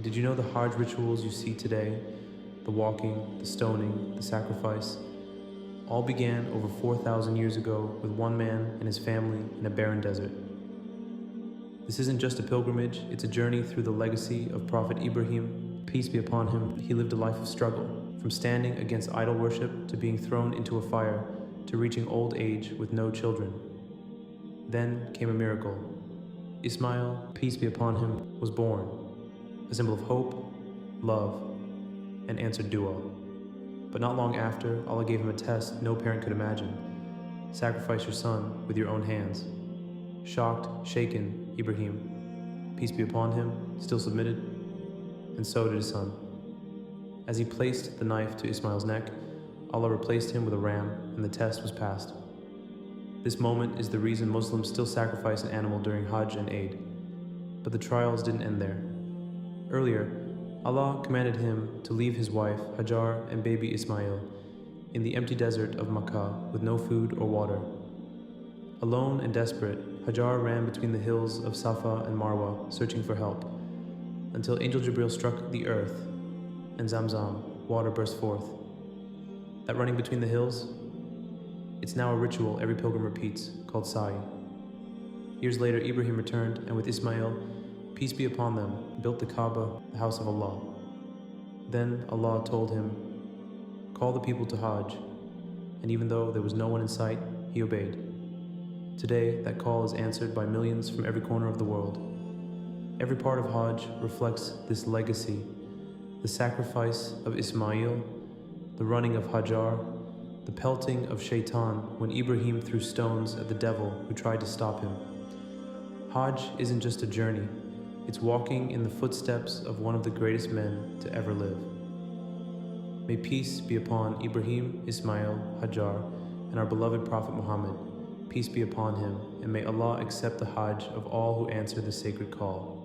Did you know the Hajj rituals you see today, the walking, the stoning, the sacrifice, all began over 4,000 years ago with one man and his family in a barren desert? This isn't just a pilgrimage, it's a journey through the legacy of Prophet Ibrahim, peace be upon him. He lived a life of struggle, from standing against idol worship to being thrown into a fire to reaching old age with no children. Then came a miracle. Ismail, peace be upon him, was born, a symbol of hope, love, and answered dua. But not long after, Allah gave him a test no parent could imagine. Sacrifice your son with your own hands. Shocked, shaken, Ibrahim, peace be upon him, still submitted, and so did his son. As he placed the knife to Ismail's neck, Allah replaced him with a ram, and the test was passed. This moment is the reason Muslims still sacrifice an animal during Hajj and Eid. But the trials didn't end there. Earlier, Allah commanded him to leave his wife, Hajar, and baby Ismail in the empty desert of Makkah with no food or water. Alone and desperate, Hajar ran between the hills of Safa and Marwa, searching for help, until Angel Jibril struck the earth, and Zamzam, water burst forth. That running between the hills, it's now a ritual every pilgrim repeats, called Sa'i. Years later, Ibrahim returned, and with Ismail, peace be upon them, built the Kaaba, the house of Allah. Then Allah told him, call the people to Hajj, and even though there was no one in sight, he obeyed. Today, that call is answered by millions from every corner of the world. Every part of Hajj reflects this legacy: the sacrifice of Ismail, the running of Hajar, the pelting of Shaytan when Ibrahim threw stones at the devil who tried to stop him. Hajj isn't just a journey, it's walking in the footsteps of one of the greatest men to ever live. May peace be upon Ibrahim, Ismail, Hajar, and our beloved Prophet Muhammad. Peace be upon him, and may Allah accept the Hajj of all who answer the sacred call.